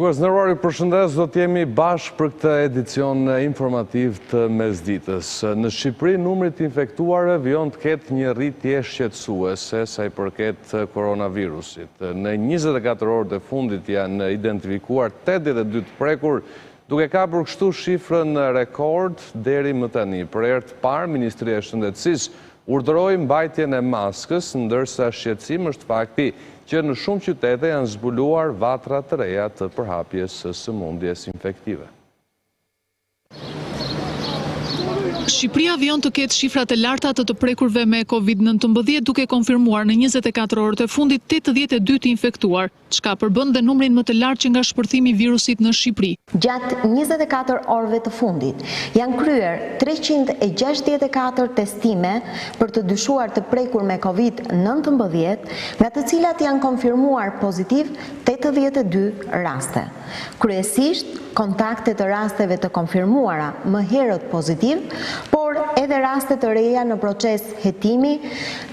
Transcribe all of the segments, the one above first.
Shikues nderuar, përshëndes, do t'jemi bashkë për këtë edicion informativ të mesditës. Në Shqipëri, numri të infektuarve vjen të ketë një rritje shqetësuese sa i përket koronavirusit. Në 24 orët e fundit janë identifikuar 82 të prekur, duke kapur kështu shifrën rekord deri më tani. Për herë të parë, Ministria e Shëndetësisë urdhëroi mbajtjen e maskës, ndërsa shqetësim është fakti që në shumë qytete janë zbuluar vatra të reja të përhapjes së sëmundjes infektive. Shqipëria vjen të ketë shifrat e larta të prekurve me COVID-19, duke konfirmuar në 24 orët e fundit 82 të infektuar, çka përbën dhe numrin më të lartë që nga shpërthimi i virusit në Shqipëri. Gjatë 24 orëve të fundit janë kryer 364 testime për të dyshuar të prekur me COVID-19, nga të cilat janë konfirmuar pozitiv 82 raste. Kryesisht kontakte të rasteve të konfirmuara më herët pozitiv, por edhe raste të reja në proces hetimi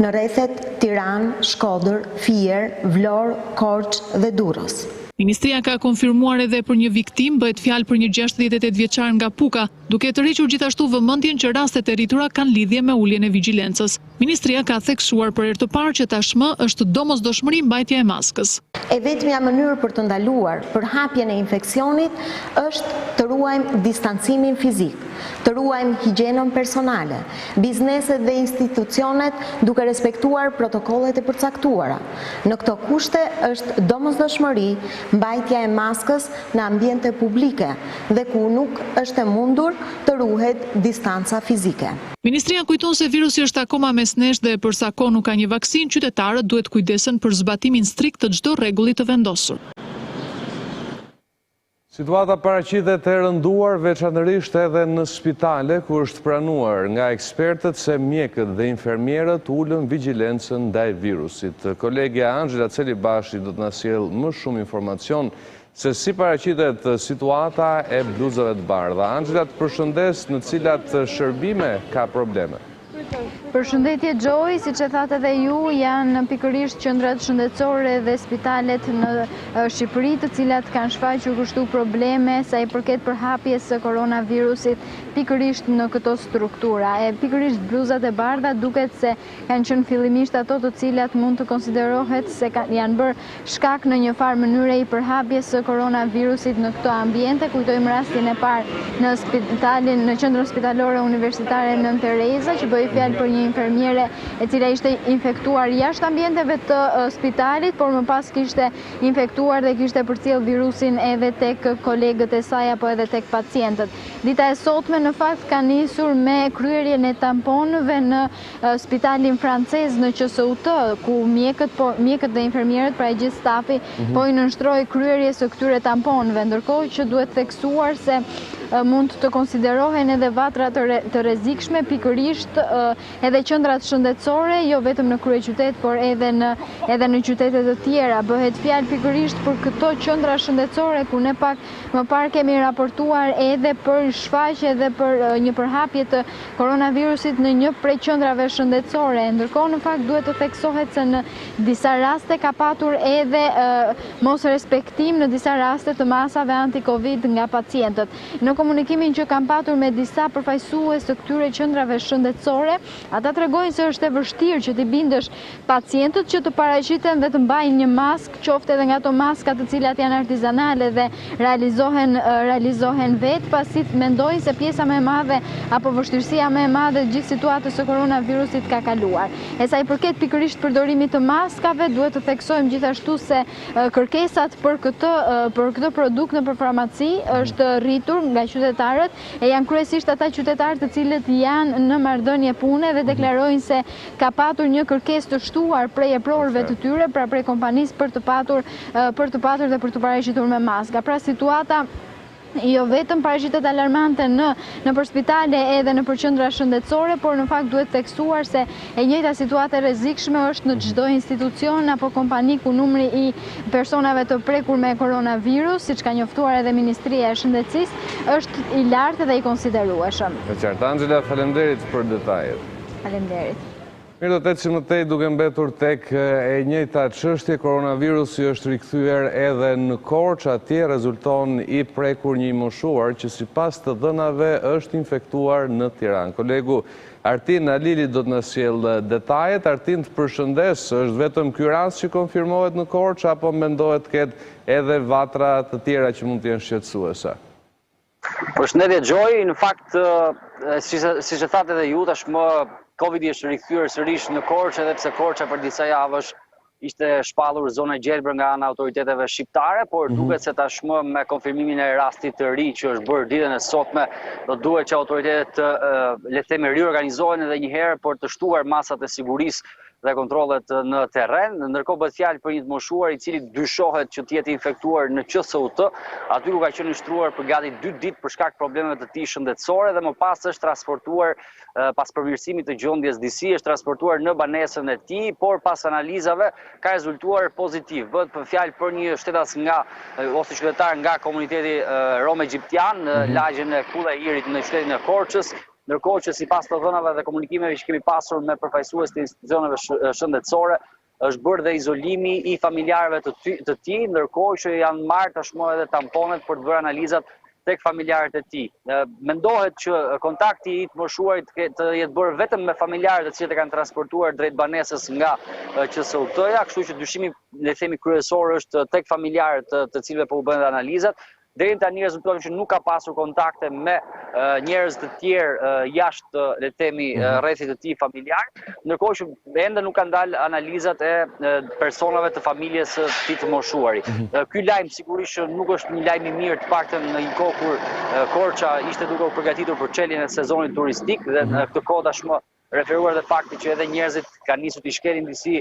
në rrethet Tiranë, Shkodër, Fier, Vlorë, Korçë dhe Durrës. Ministria ka konfirmuar edhe për një viktim, bëhet fjalë për një 68 vjeçar nga Puka, duke tërhequr gjithashtu vëmendjen që rastet e rritura kanë lidhje me uljen e vigjilencës. Ministria ka theksuar për herë të parë që tashmë është domosdoshmëri mbajtja e maskës. E vetmja mënyrë për të ndaluar përhapjen e infeksionit është të ruajmë distancimin fizik, të ruajmë higjienën personale, bizneset dhe institucionet duke respektuar protokollet e përcaktuara. Në këto kushte është domosdoshmëri mbajtja e maskës në ambiente publike dhe ku nuk është e mundur të ruhet distanca fizike. Ministria kujton se virusi është akoma mes nesh dhe përsa kohë nuk ka një vaksin, qytetarët duhet kujdesen për zbatimin strikt të çdo rregulli të vendosur. Situata paraqitet e rënduar veçanërisht edhe në spitale, ku është pranuar nga ekspertët se mjekët dhe infermierët ulën vigjilencën ndaj virusit. Kolegja Angela Celibashi do të na sjellë më shumë informacion se si paraqitet situata e bluzave të bardha. Angela, të përshëndes, në cilat shërbime ka probleme? Përshëndetje Gjoj, si që thatë edhe ju, janë pikërisht qendrat shëndetësore dhe spitalet në Shqipëri, të cilat kanë shfaqur kështu probleme sa i përket përhapjes së koronavirusit pikërisht në këto struktura. Pikërisht bluzat e bardha duket se kanë qenë fillimisht ato të cilat mund të konsiderohet se janë bërë shkak në një farë mënyre i përhapjes së koronavirusit në këto ambiente. Kujtojmë rastin e parë në qendrën spitalore universitare Nën Tereza, që bëi fjalë për një infermiere e cila ishte infektuar jashtë ambienteve të spitalit, por më pas kishte infektuar dhe kishte përcjell virusin edhe tek kolegët e saj apo edhe tek pacientët. Dita e sotme në fakt ka nisur me kryerjen e tamponëve në spitalin francez në QSUT, ku mjekët dhe infermierët, pra e gjithë stafi, po i nënshtroi kryerjes së këtyre tamponëve, ndërkohë që duhet theksuar se mund të konsiderohen edhe vatra të rrezikshme, pikërisht edhe qendrat shëndetësore, jo vetëm në kryeqytet, por edhe në qytete të tjera. Bëhet fjalë pikërisht për këto qendra shëndetësore, ku ne pak më parë kemi raportuar edhe për shfaqje dhe për një përhapje të koronavirusit në një prej qendrave shëndetësore. Ndërkohë, në fakt, duhet të theksohet se në disa raste ka patur edhe mos respektim në disa raste të masave anti-Covid nga pacientët. Në komunikimin që kam patur me disa përfaqësues të këtyre qendrave shëndetësore, ata tregojnë se është e vështirë që t'i bindësh pacientët që të paraqiten dhe të mbajnë një maskë, qoftë edhe nga ato maska të cilat janë artizanale dhe realizohen vetë, pasi mendojnë se pjesa më e madhe apo vështirësia më e madhe gjithë situatës së koronavirusit ka kaluar. E sa i përket pikërisht përdorimit të maskave, duhet të theksojmë gjithashtu se kërkesat për këtë produkt në farmaci është rritur nga qytetarët, e janë kryesisht ata qytetarë të cilët janë në marrëdhënie pune dhe deklarojnë se ka patur një kërkesë të shtuar prej eprorëve të tyre, pra prej kompanisë për të patur dhe për të paraqitur me maska. Pra situata jo vetëm paraqitet alarmante në për spitale edhe në për qendra shëndetësore, por në fakt duhet theksuar se e njëjta situatë e rrezikshme është në çdo institucion apo kompani ku numri i personave të prekur me koronavirus, siç ka njoftuar edhe Ministria e Shëndetësisë, është i lartë dhe i konsiderueshëm. E qartë, Angela, faleminderit për detajet. Faleminderit. Mirë, do të ecim më tej duke mbetur tek e njëjta çështje. Koronavirusi është rikthyer edhe në Korç, atje rezulton i prekur një i moshuar që sipas të dhënave është infektuar në Tiranë. Kolegu Artin Alili do të na sjellë detajet. Artin, të përshëndes, është vetëm ky rast që konfirmohet në Korç apo mendohet të ketë edhe vatra të tjera që mund të jenë shqetësuese? Përshëndetje Gjoj, në fakt, siç e thatë edhe ju, tashmë Covid-i është rikthyer sërish në Korç, edhe pse Korça për disa javësh ishte shpallur zona gjelbër nga ana autoriteteve shqiptare, por duket se tashmë me konfirmimin e rastit të ri që është bërë ditën e sotme, do duhet që autoritetet le të themi riorganizohen edhe një herë për të shtuar masat e sigurisë dhe kontrollet në terren. Ndërkohë bëhet fjalë për një të moshuar i cili dyshohet që të jetë infektuar në QSUT, aty ku ka qenë shtruar për gati 2 ditë për shkak problemeve të tij shëndetësore dhe më pas është transportuar pas përmirësimit të gjendjes disi, është transportuar në banesën e tij, por pas analizave ka rezultuar pozitiv. Bëhet për fjalë për një shtetas ose qytetar nga komuniteti rom egjiptian në lagjen e Kulla e Irit në qytetin e Korçës. Ndërkohë që sipas të dhënave dhe komunikimeve që kemi pasur me përfaqësues të institucioneve shëndetësore, është bërë dhe izolimi i familjarëve të tij, ndërkohë që janë marrë tashmë edhe tamponet për të bërë analizat tek familjarët e tij. Mendohet që kontakti i të moshuarit të jetë bërë vetëm me familjarët e cilët e kanë transportuar drejt banesës nga QSUT-ja, kështu që dyshimi le themi kryesor është tek familjarët të cilëve po u bën analizat. Deri tani rezulton që nuk ka pasur kontakte me njerëz të tjerë jashtë le të themi rrethit të tij familjar, ndërkohë që ende nuk kanë dalë analizat e personave të familjes së tij të moshuarit. Ky lajm sigurisht nuk është një lajm i mirë, të paktën në një kohë kur Korça ishte duke u përgatitur për çeljen e sezonit turistik dhe në këtë kohë tashmë referuar dhe fakti që edhe njerëzit kanë nisur të shkelin disi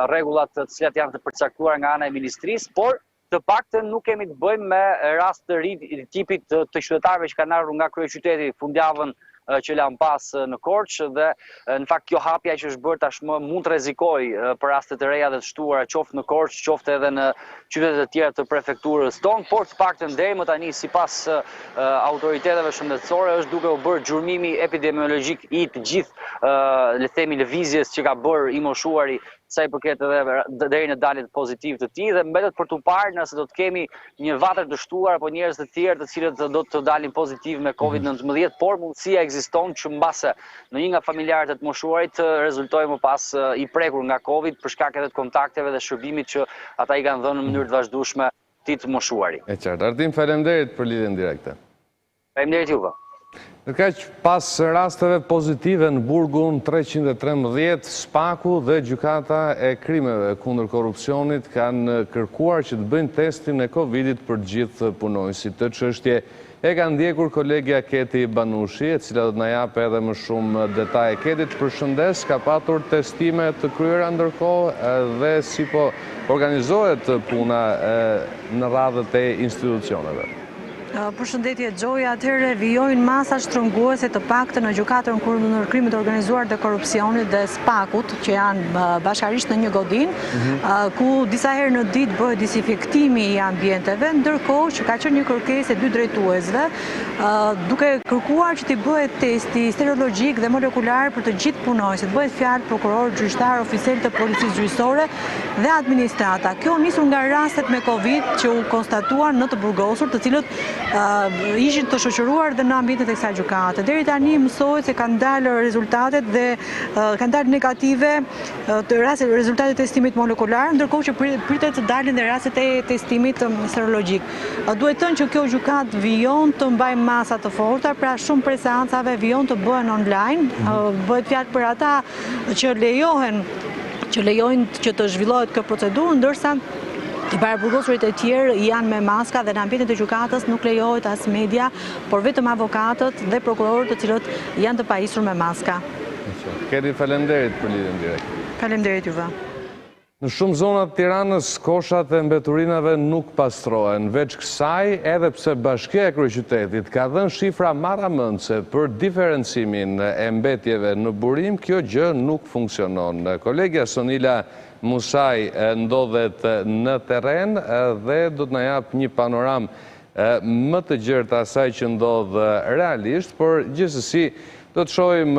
rregullat të cilat janë të përcaktuara nga ana e ministrisë, por të paktën nuk kemi të bëjmë me rast të ri tipit të qytetarëve që kanë ardhur nga kryeqyteti fundjavën që lanë pas në Korç dhe në fakt kjo hapja që është bërë tashmë mund të rrezikojë për raste të reja dhe të shtuara qoftë në Korç, qoftë edhe në qytete të tjera të prefekturës tonë, por të paktën deri më tani sipas autoriteteve shëndetësore është duke u bërë gjurmimi epidemiologjik i të gjithë le të themi lëvizjes që ka bërë i moshuari sa i përket edhe deri në daljen pozitive të tij dhe mbetet për tu parë nëse do të kemi një vatër të shtuar apo njerëz të tjerë të cilët do të dalin pozitiv me Covid-19, por mundësia ekziston që mbase në një nga familjarët e të moshuarit rezultojë më pas i prekur nga Covid për shkak edhe të kontakteve dhe shërbimit që ata i kanë dhënë në mënyrë të vazhdueshme tij të moshuarit. E qartë. Artin, faleminderit për lidhjen direkte. Faleminderit juve. Ndërkaq, pas rasteve pozitive në Burgun 313, Spaku dhe gjykata e krimeve kundër korrupsionit kanë kërkuar që të bëjnë testin e Covidit për gjithë punonjësit. Të çështje e ka ndjekur kolegja Keti Banushi, e cila do të na japë edhe më shumë detaje. Keti, të përshëndes, ka patur testime të kryera ndërkohë dhe si po organizohet puna në radhët e institucioneve? Përshëndetje Gjoj, atëherë vijojnë masa shtrënguese të paktën në gjykatën kundër krimit të organizuar dhe korrupsionit dhe Spakut, që janë bashkarisht në një godinë, ku disa herë në ditë bëhet disinfektimi i ambienteve, ndërkohë që ka qenë një kërkesë e 2 drejtuesve, duke kërkuar që t'i bëhet testi serologjik dhe molekular për të gjithë punonjësit. Bëhet fjalë prokuror, gjyqtar, oficerë të policisë gjyqësore dhe administrata. Kjo nisur nga rastet me Covid që u konstatuan në të burgosur, të cilët ishin të shoqëruar dhe në ambientet e kësaj gjykate. Deri tani mësohet se kanë dalë rezultatet dhe kanë dalë negative rezultatet e testimit molekular, ndërkohë që pritet të dalin dhe rastet e testimit serologjik. Duhet thënë që kjo gjykatë vijon të mbajë masa të forta, pra shumë prej seancave vijon të bëhen online. Bëhet fjalë për ata që lejojnë që të zhvillohet kjo procedurë, ndërsa të paraburgosurit e tjerë janë me maska dhe në ambientet e gjykatës nuk lejohet as media, por vetëm avokatët dhe prokurorët të cilët janë të pajisur me maska. Keti, faleminderit për lidhjen direkte. Faleminderit juve. Në shumë zonat Tiranës, koshat e mbeturinave nuk pastrohen. Veç kësaj, edhe pse Bashkia e Kryeqytetit ka dhënë shifra marramëndse për diferencimin e mbetjeve në burim, kjo gjë nuk funksionon. Kolegja Sonila Musaj ndodhet në terren dhe do të na jap një panoram më të gjerë të asaj që ndodh realisht, por gjithsesi Do të shohim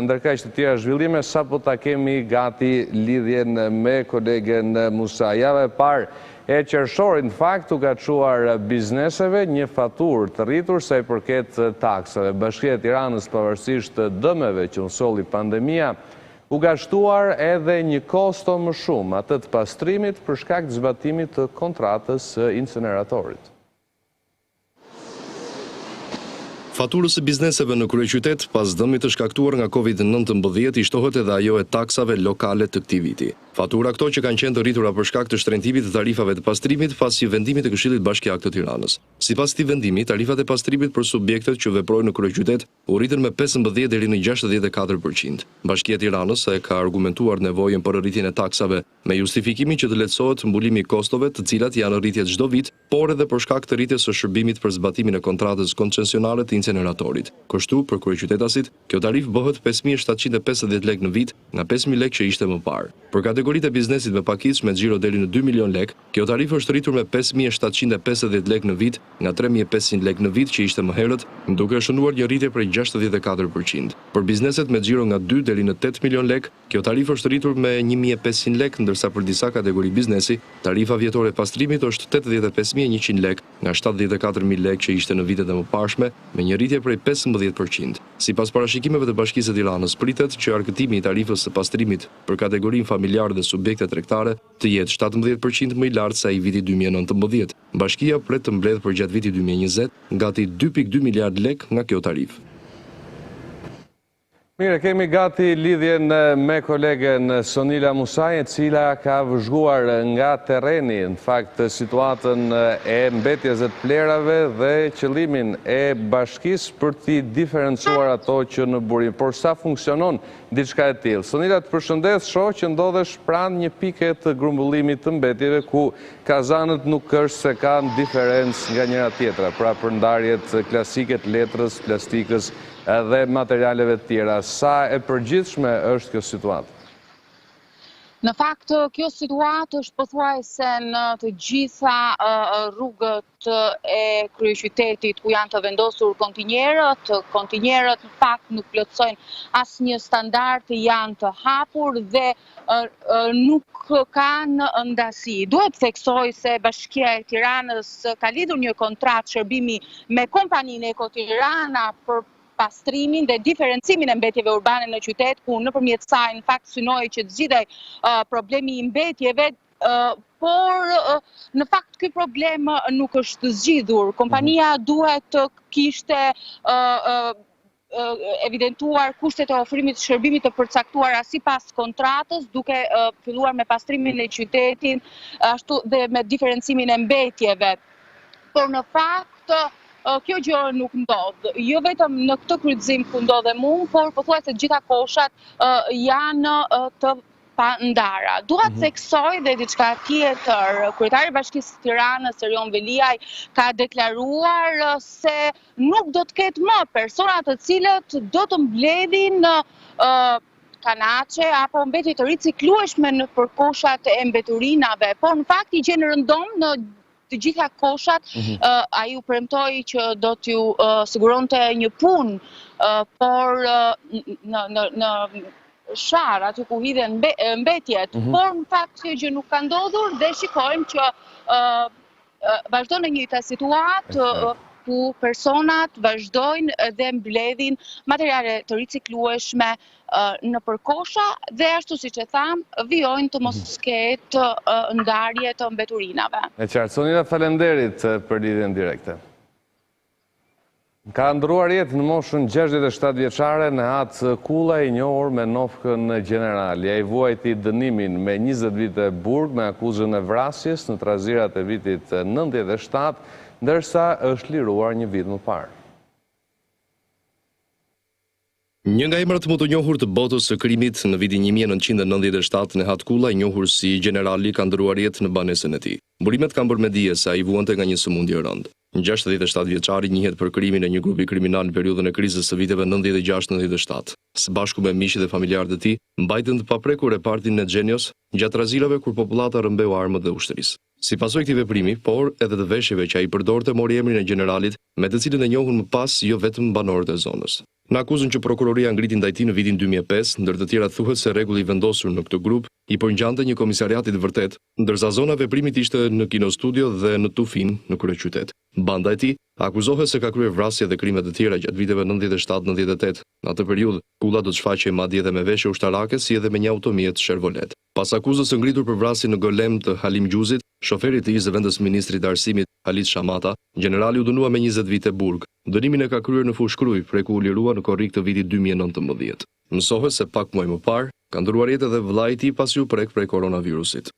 ndërkaq të tjera zhvillime, sapo ta kemi gati lidhjen me kolegen Musa. Java e parë e Qershorit në fakt u ka çuar bizneseve një faturë të rritur sa i përket taksave. Bashkia e Tiranës, pavarësisht të dëmeve që u solli pandemia, u ka shtuar edhe një kosto më shumë, atë të pastrimit për shkak të zbatimit të kontratës së inceneratorit. Faturës së bizneseve në kryeqytet pas dëmit të shkaktuar nga Covid-19 i shtohet edhe ajo e taksave lokale të këtij viti. Fatura këto që kanë qenë të rritura për shkak të shtrëngimit të tarifave të pastrimit pasi vendimit të Këshillit Bashkiak të Tiranës. Sipas këtij vendimi, tarifat e pastrimit për subjektet që veprojnë në kryeqytet u rritën me 15 deri në 64%. Bashkia e Tiranës e ka argumentuar nevojën për rritjen e taksave me justifikimin që të lehtësohet mbulimi i kostove, të cilat janë rritje çdo vit, por edhe për shkak të rritjes së shërbimit për zbatimin e kontratës koncesionale të inceneratorit. Kështu, për kryeqytetasit, kjo tarifë bëhet 5.750 lekë në vit nga 5.000 lekë që ishte më parë. Për kategoritë e biznesit me pakicë me xhiro deri në 2 milion lekë, kjo tarifë është rritur me 5.750 lekë në vit nga 3.500 lekë në vit që ishte më herët, duke shënuar një rritje prej 64%. Për bizneset me xhiro nga 2 deri në 8 milion lekë, kjo tarifë është rritur me 1.500 lekë, ndërsa për disa kategori biznesi, tarifa vjetore e pastrimit është 85.100 lekë nga 74.000 lekë që ishte në vitet e mëparshme, me një rritje prej 15%. Sipas parashikimeve të Bashkisë së Tiranës, pritet që arkëtimi i tarifës së pastrimit për kategorinë familjar dhe subjekte tregtare të jetë 17% më i lartë se i viti 2019. Bashkia pret të mbledhë për gjatë vitit 2020 gati 2.2 miliard lekë nga kjo tarifë. Mire, kemi gati lidhjen me kolegen Sonila Musaj, e cila ka vëzhguar nga terreni, në fakt, situatën e mbetjes e të plerave dhe qëllimin e bashkisë për t'i diferencuar ato që në burim. Por sa funksionon diçka e tillë? Sonila, të përshëndes, shoh që ndodhesh pranë një pike të grumbullimit të mbetjeve ku kazanët nuk është se kanë diferencë nga njëra tjetra, pra për ndarjet klasike të letrës, plastikës dhe materialeve të tjera. Sa e përgjithshme është kjo situatë? Në fakt, kjo situatë është pothuajse në të gjitha rrugët e kryeqytetit ku janë të vendosur kontinjerët. Kontinjerët në fakt nuk plotësojnë asnjë standard, janë të hapur dhe nuk kanë ndasi. Duhet theksoj se Bashkia e Tiranës ka lidhur një kontratë shërbimi me kompaninë Eko Tirana për pastrimin dhe diferencimin e mbetjeve urbane në qytet, ku nëpërmjet saj në fakt synoi që të zgjidhej problemi i mbetjeve, por në fakt ky problem nuk është zgjidhur. Kompania duhet të kishte evidentuar kushtet e ofrimit të shërbimit të përcaktuara sipas kontratës, duke filluar me pastrimin e qytetit, ashtu dhe me diferencimin e mbetjeve. Por në fakt kjo gjë nuk ndodh. Jo vetëm në këtë kryqëzim ku ndodhem unë, por pothuajse të gjitha koshat janë të pandara. Dua të theksoj dhe diçka tjetër. Kryetari i Bashkisë së Tiranës, Erion Veliaj, ka deklaruar se nuk do të ketë më persona të cilët do të mbledhin kanaçe apo mbetje të riciklueshme në përkoshat e mbeturinave, por në fakt i gjen rëndom në të gjitha koshat. Ai u premtoi që do t'ju siguronte një punë, por në shar, aty ku hidhen mbetjet, por në fakt kjo gjë nuk ka ndodhur dhe shikojmë që vazhdon në njëjta situatë ku personat vazhdojnë dhe mbledhin materiale të riciklueshme në përkosha dhe ashtu siç e tham, vijojnë të mos ketë ndarje të mbeturinave. E qartë, Sonila, falenderit për lidhjen direkte. Ka ndruar jetë në moshën 67 vjeçare në atë Kulla, i njohur me nofkën General. Ai vuajti dënimin me 20 vite burg me akuzën e vrasjes në trazirat e vitit 97, ndërsa është liruar një vit më parë. Një nga emrat më të njohur të botës së krimit në vitin 1997 në Kulla, i njohur si Generali, ka ndruar jetë në banesën e tij. Burimet kanë bërë me dije se ai vuante nga një sëmundje e rëndë. 67 vjeçari njihet për krimin e një grupi kriminal në periudhën e krizës së viteve 96-97. Së bashku me miqtë dhe familjarët e tij, mbajtën të paprekur repartin Edicioni gjatë razirave kur popullata rrëmbeu armët dhe ushtrisë. Si pasojë këtij veprimi, por edhe të veshjeve që ai përdorte, mori emrin e Generalit, me të cilën e njohun më pas jo vetëm banorët e zonës. Në akuzën që prokuroria ngriti ndaj tij në vitin 2005, ndër të tjera thuhet se rregulli i vendosur në këtë grup i përngjante një komisariati të vërtet, ndërsa zona veprimit ishte në kinostudio dhe në Tufin, në kryeqytet. Banda e tij akuzohet se ka kryer vrasje dhe krime të tjera gjatë viteve 97-98. Në atë periudhë, kulla do të shfaqej madje edhe me veshje ushtarake si edhe me një automjet Chevrolet. Pas akuzës së ngritur për vrasjen në Golem të Halim Gjuzit, shoferi i zëvendës ministrit të arsimit Halit Shamata, generali u dënua me 20 vite burg. Dënimin e ka kryer në Fushkruj, prej ku u lirua në korrik të vitit 2019. Mësohet se pak muaj më parë ka ndruar jetë edhe vllai i tij pasi u prek prej koronavirusit.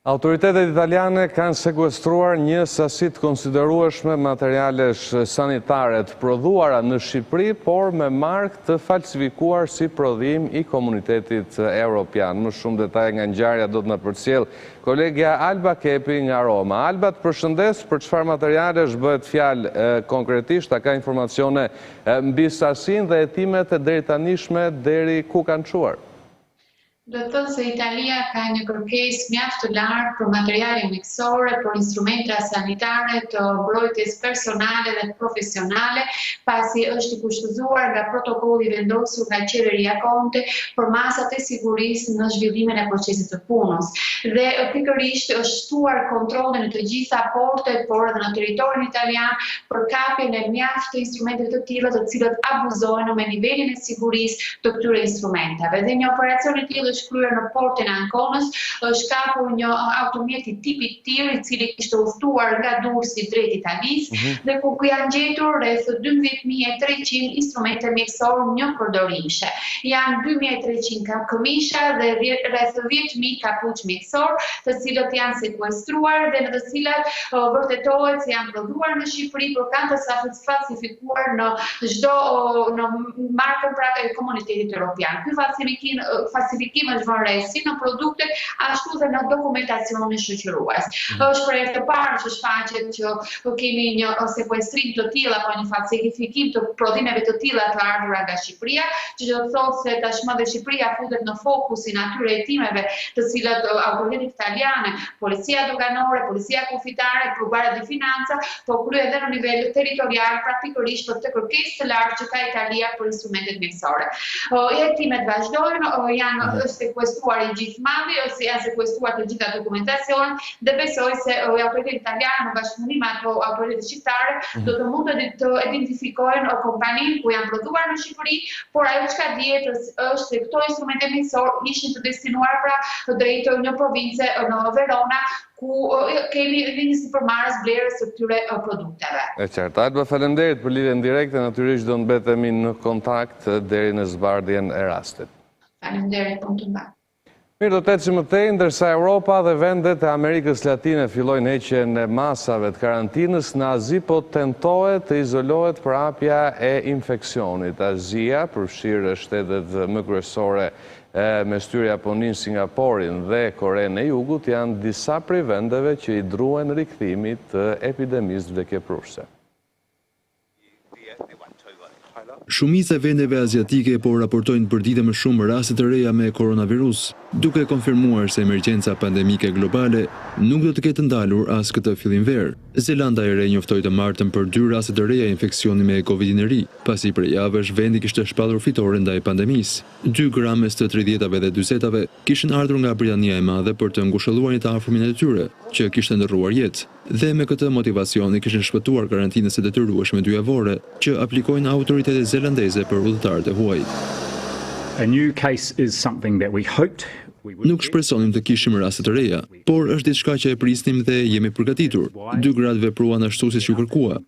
Autoritetet italiane kanë sekuestruar një sasi të konsiderueshme materialesh sanitare të prodhuara në Shqipëri, por me markë të falsifikuar si prodhim i komunitetit evropian. Më shumë detaje nga ngjarja do të na përcjell kolegja Alba Kepi nga Roma. Alba, të përshëndes, për çfarë materialesh bëhet fjalë konkretisht, a ka informacione mbi sasinë dhe hetimet e drejtanishme deri ku kanë çuar? Do të thënë se Italia ka një kërkesë mjaft të lartë për materiale mjekësore, për instrumenta sanitare të mbrojtjes personale dhe profesionale, pasi është i kushtëzuar nga protokolli vendosur nga qeveria Conte për masat e sigurisë në zhvillimin e procesit të punës. Dhe pikërisht është shtuar kontrolle në të gjitha portet, por edhe në territorin italian për kapjen e mjaft të instrumenteve të tilla të cilët abuzojnë me nivelin e sigurisë të këtyre instrumentave. Dhe një operacion i tillë shkryer në portin e Ankonës, është kapur një automjet i tipit tir, i cili kishte udhëtuar nga Durrësi drejt Italisë, dhe ku janë gjetur rreth 12.300 instrumente mjekësore një përdorimshe. Janë 2.300 këmisha dhe rreth 10.000 kapuç mjekësor, të cilët janë sekuestruar dhe në të cilat vërtetohet se janë prodhuar në Shqipëri, por kanë të falsifikuar në çdo në markën pra e komunitetit evropian. Ky falsifikim është vënë re si në produkte, ashtu dhe në dokumentacionin shoqërues. Është për herë të parë që shfaqet që kemi një sekuestrim të tillë apo një falsifikim të prodhimeve të tilla të ardhura nga Shqipëria, që do të thotë se tashmë dhe Shqipëria futet në fokusin atyre hetimeve të cilat autoritetet italiane, policia doganore, policia kufitare, përmbajtja e financa, po kryen edhe në nivel territorial, pra pikërisht për të kërkesë të lartë që ka Italia për instrumentet mjekësore. Hetimet vazhdojnë, janë sekuestruar i gjithë malli, ose janë sekuestruar të gjitha dokumentacion, dhe besoj se autoritetet italiane në bashkëpunim me ato autoritetet shqiptare do të mund të identifikojnë kompaninë ku janë prodhuar në Shqipëri, por ajo çka dihet është se këto instrumente mjekësor ishin të destinuar pra drejt një province në Verona, ku kemi linjë sipërmarrës blerës së këtyre produkteve. E qartë. Alba, faleminderit për lidhjen direkte, natyrisht do mbetemi në kontakt deri në zbardhjen e rastit. Faleminderit, punë të mbarë. Mirë, do të ecim më tej, ndërsa Europa dhe vendet e Amerikës Latine fillojnë heqjen e masave të karantinës, në Azi po tentohet të izolohet prapja e infeksionit. Azia, përfshirë shtetet më kryesore me shtyr Japonin, Singaporin dhe Korenë e Jugut, janë disa prej vendeve që i druen rikthimit të epidemisë vdekjeprurse. Shumica e vendeve aziatike po raportojnë për ditë më shumë raste të reja me koronavirus, duke konfirmuar se emergjenca pandemike globale nuk do të ketë ndalur as këtë fillimver. Zelanda e Re njoftoi të martën për 2 raste të reja infeksioni me Covidin e ri, pasi prej javësh vendi kishte shpallur fitore ndaj pandemisë. 2 gra mes të 30-tave dhe 40-tave kishin ardhur nga Britania e Madhe për të ngushëlluar një të afërmin e tyre, që kishte ndërruar jetë. Dhe me këtë motivacioni kishin shpëtuar karantinës së detyrueshme 2 javore që aplikojnë autoritetet zelandeze për udhëtarët e huaj. A new case is something that we hoped Nuk shpresonim të kishim raste të reja, por është diçka që e prisnim dhe jemi përgatitur. 2 gratë vepruan ashtu siç u kërkua.